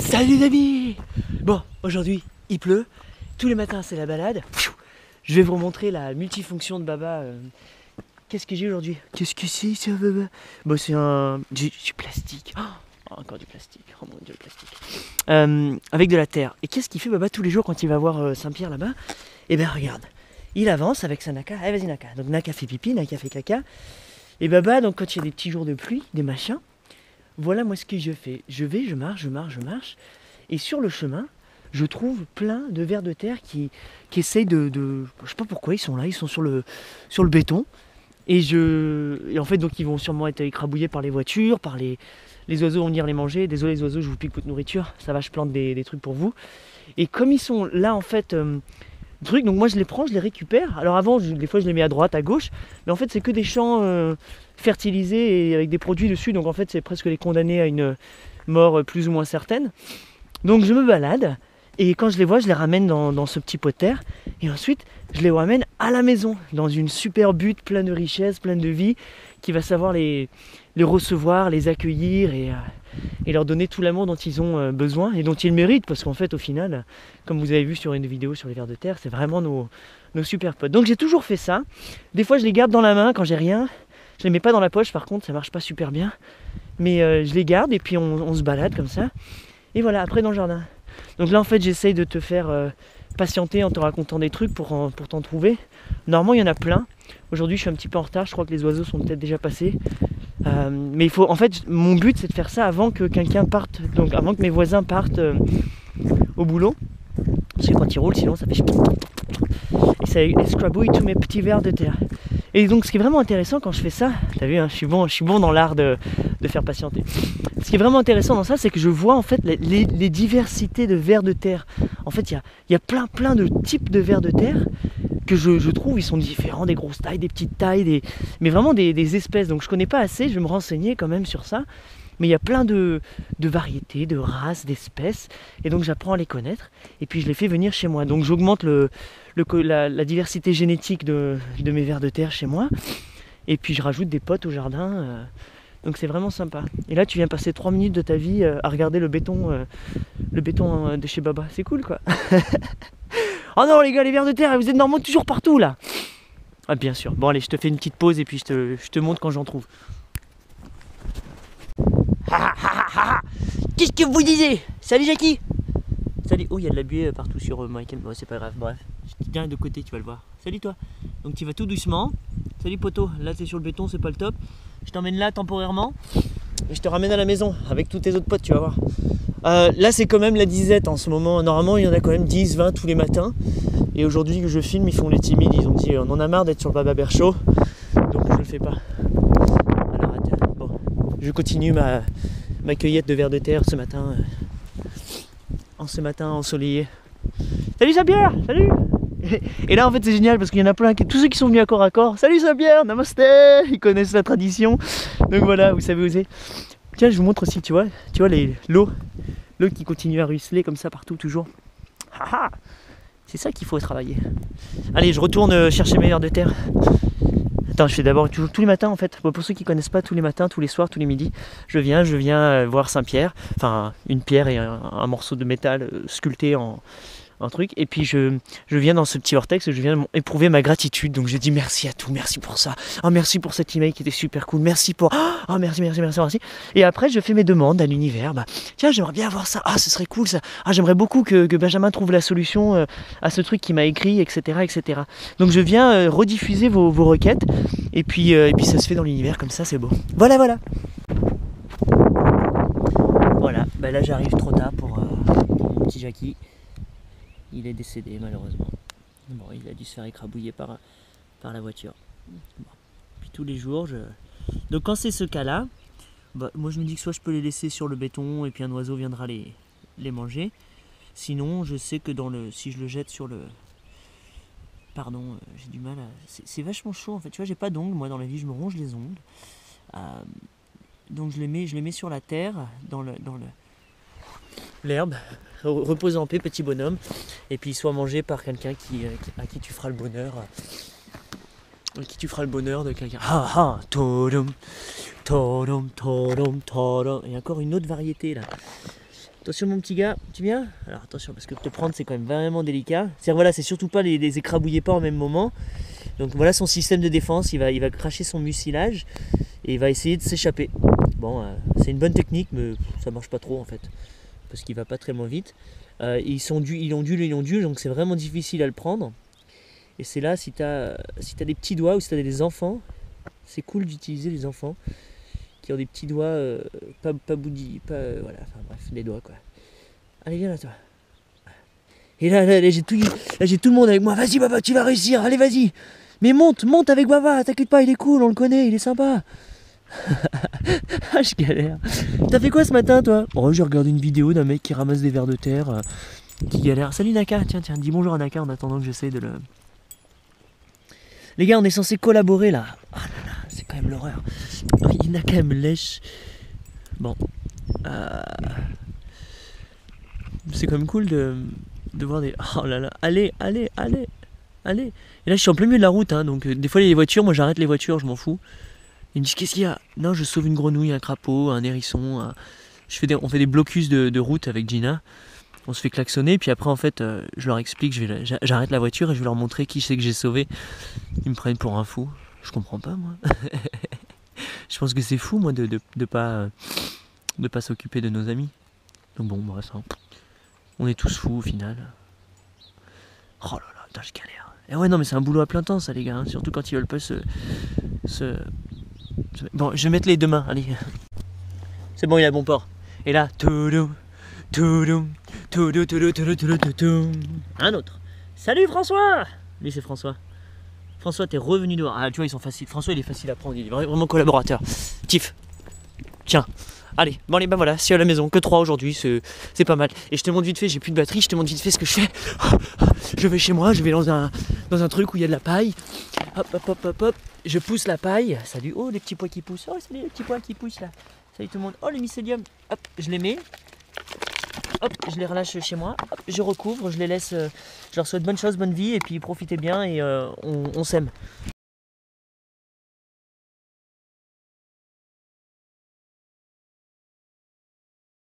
Salut les amis. Bon, aujourd'hui il pleut, tous les matins c'est la balade. Je vais vous montrer la multifonction de Baba. Qu'est-ce que j'ai aujourd'hui? Qu'est-ce que c'est ça, Baba? Bon, c'est du plastique. Oh, encore du plastique, oh mon dieu, le plastique. Avec de la terre. Et qu'est-ce qu'il fait Baba tous les jours quand il va voir Saint-Pierre là-bas? Eh ben regarde, il avance avec sa Naka. Allez vas-y Naka. Donc Naka fait pipi, Naka fait caca. Et Baba, donc quand il y a des petits jours de pluie, des machins, voilà moi ce que je fais. Je marche. Et sur le chemin, je trouve plein de vers de terre qui essayent de... Je sais pas pourquoi ils sont là, ils sont sur le béton. Et en fait, donc ils vont sûrement être écrabouillés par les voitures, par les oiseaux vont venir les manger. Désolé les oiseaux, je vous pique votre nourriture. Ça va, je plante des trucs pour vous. Et comme ils sont là en fait... donc moi je les prends, je les récupère. Alors avant, des fois je les mets à droite, à gauche. Mais en fait c'est que des champs fertilisés et avec des produits dessus. Donc en fait c'est presque les condamner à une mort plus ou moins certaine. Donc je me balade. Et quand je les vois, je les ramène dans ce petit pot de terre. Et ensuite, je les ramène à la maison, dans une super butte pleine de richesses, pleine de vie, qui va savoir les recevoir, les accueillir et leur donner tout l'amour dont ils ont besoin et dont ils méritent. Parce qu'en fait, au final, comme vous avez vu sur une vidéo sur les vers de terre, c'est vraiment nos super potes. Donc j'ai toujours fait ça. Des fois, je les garde dans la main quand j'ai rien. Je les mets pas dans la poche, par contre, ça marche pas super bien. Mais je les garde et puis on se balade comme ça. Et voilà, après dans le jardin. Donc là en fait j'essaye de te faire patienter en te racontant des trucs pour t'en trouver. Normalement il y en a plein. Aujourd'hui je suis un petit peu en retard, je crois que les oiseaux sont peut-être déjà passés. Mais il faut, en fait mon but c'est de faire ça avant que quelqu'un parte, donc avant que mes voisins partent au boulot. Parce que quand ils roulent sinon ça fait... Et ça escrabouille tous mes petits vers de terre. Et donc ce qui est vraiment intéressant quand je fais ça, t'as vu hein, je suis bon dans l'art de faire patienter. Ce qui est vraiment intéressant dans ça, c'est que je vois en fait les diversités de vers de terre. En fait, il y a plein de types de vers de terre que je trouve, ils sont différents, des grosses tailles, des petites tailles, mais vraiment des espèces. Donc je connais pas assez, je vais me renseigner quand même sur ça. Mais il y a plein de variétés, de races, d'espèces. Et donc j'apprends à les connaître. Et puis je les fais venir chez moi. Donc j'augmente la diversité génétique de mes vers de terre chez moi. Et puis je rajoute des potes au jardin. Donc c'est vraiment sympa. Et là tu viens passer 3 minutes de ta vie à regarder le béton de chez Baba. C'est cool quoi. Oh non les gars, les vers de terre, vous êtes normaux toujours partout là. Ah bien sûr. Bon allez, je te fais une petite pause et puis je te montre quand j'en trouve. Qu'est-ce que vous disiez? Salut Jackie. Salut. Oh il y a de la buée partout sur Michael. Bon c'est pas grave, bref. Je te viens de côté, tu vas le voir. Salut toi. Donc tu vas tout doucement. Salut poteau, là t'es sur le béton, c'est pas le top. Je t'emmène là temporairement et je te ramène à la maison avec tous tes autres potes, tu vas voir. Là c'est quand même la disette en ce moment. Normalement il y en a quand même 10, 20 tous les matins. Et aujourd'hui que je filme, ils font les timides, ils ont dit on en a marre d'être sur le Baba Bear Show. Donc je le fais pas. Alors attends, bon. Je continue ma cueillette de vers de terre ce matin. En ce matin ensoleillé. Salut Saint-Pierre, salut. Et là en fait c'est génial parce qu'il y en a plein, tous ceux qui sont venus à corps, salut Saint-Pierre, namasté, ils connaissent la tradition. Donc voilà, vous savez oser. Tiens je vous montre aussi, tu vois l'eau qui continue à ruisseler comme ça partout toujours. C'est ça qu'il faut travailler. Allez je retourne chercher mes vers de terre. Attends, je fais d'abord tous les matins en fait. Pour ceux qui connaissent pas, tous les matins, tous les soirs, tous les midis, je viens voir Saint-Pierre, enfin une pierre et un morceau de métal sculpté en truc, et puis je viens dans ce petit vortex, je viens éprouver ma gratitude. Donc je dis merci à tout, merci pour ça, merci pour cet email qui était super cool, merci pour merci. Et après je fais mes demandes à l'univers. Tiens j'aimerais bien avoir ça, ce serait cool ça, j'aimerais beaucoup que Benjamin trouve la solution à ce truc qu'il m'a écrit, etc. Donc je viens rediffuser vos requêtes et puis ça se fait dans l'univers comme ça, c'est beau. Voilà là j'arrive trop tard pour mon petit Jackie. Il est décédé malheureusement. Bon, il a dû se faire écrabouiller par la voiture. Bon. Puis tous les jours, donc quand c'est ce cas-là, moi je me dis que soit je peux les laisser sur le béton et puis un oiseau viendra les manger. Sinon, je sais que si je le jette sur le... Pardon, j'ai du mal à... C'est vachement chaud en fait. Tu vois, j'ai pas d'ongles, moi dans la vie, je me ronge les ongles. Donc je les mets sur la terre, dans l'herbe, repose en paix petit bonhomme, et puis soit mangé par quelqu'un à qui tu feras le bonheur de quelqu'un. Todum, todum. Et encore une autre variété là. Attention mon petit gars, tu viens? Alors attention parce que te prendre c'est quand même vraiment délicat. C'est-à-dire voilà, c'est surtout pas les écrabouiller pas en même moment. Donc voilà son système de défense, il va cracher son mucilage et il va essayer de s'échapper. Bon, c'est une bonne technique mais ça marche pas trop en fait. Parce qu'il va pas très vite. Il ondule, donc c'est vraiment difficile à le prendre. Et c'est là, si t'as des petits doigts ou si t'as des enfants, c'est cool d'utiliser les enfants qui ont des petits doigts pas boudis, voilà, enfin bref, des doigts quoi. Allez viens là toi. Et là j'ai tout le monde avec moi. Vas-y Baba, tu vas réussir, allez vas-y. Mais monte avec Baba, t'inquiète pas, il est cool, on le connaît, il est sympa. Ah je galère. T'as fait quoi ce matin toi? Oh j'ai regardé une vidéo d'un mec qui ramasse des vers de terre, qui galère. Salut Naka, tiens, dis bonjour à Naka en attendant que j'essaie de le... Les gars, on est censé collaborer là. Oh là là, c'est quand même l'horreur. Naka me lèche. Bon. C'est quand même cool de voir des... Oh là là, allez. Et là je suis en plein milieu de la route, hein, donc des fois il y a des voitures, moi j'arrête les voitures, je m'en fous. Ils me disent qu'est-ce qu'il y a? Non, je sauve une grenouille, un crapaud, un hérisson. On fait des blocus de route avec Gina. On se fait klaxonner, puis après en fait je leur explique, j'arrête la voiture et je vais leur montrer qui c'est que j'ai sauvé. Ils me prennent pour un fou. Je comprends pas moi. Je pense que c'est fou moi de pas s'occuper de nos amis. Donc bon bref, hein. On est tous fous au final. Oh là là, putain, je galère. Et ouais non mais c'est un boulot à plein temps ça les gars, hein. Surtout quand ils veulent pas Bon je vais mettre les deux mains, allez. C'est bon, il a bon port. Et là, un autre. Salut François. Lui c'est François. François, t'es revenu dehors. Ah tu vois ils sont faciles. François il est facile à prendre, il est vraiment collaborateur. Tiff. Tiens. Allez, bon allez, ben voilà, si à la maison, que 3 aujourd'hui, c'est pas mal. Et je te montre vite fait, j'ai plus de batterie, je te montre vite fait ce que je fais. Je vais chez moi, je vais dans un truc où il y a de la paille. Hop. Je pousse la paille. Salut, oh les petits pois qui poussent. Oh salut les petits pois qui poussent là. Salut tout le monde. Oh le mycélium. Hop, je les mets. Hop, je les relâche chez moi. Hop, je recouvre, je les laisse. Je leur souhaite bonne chose, bonne vie et puis profitez bien et on s'aime.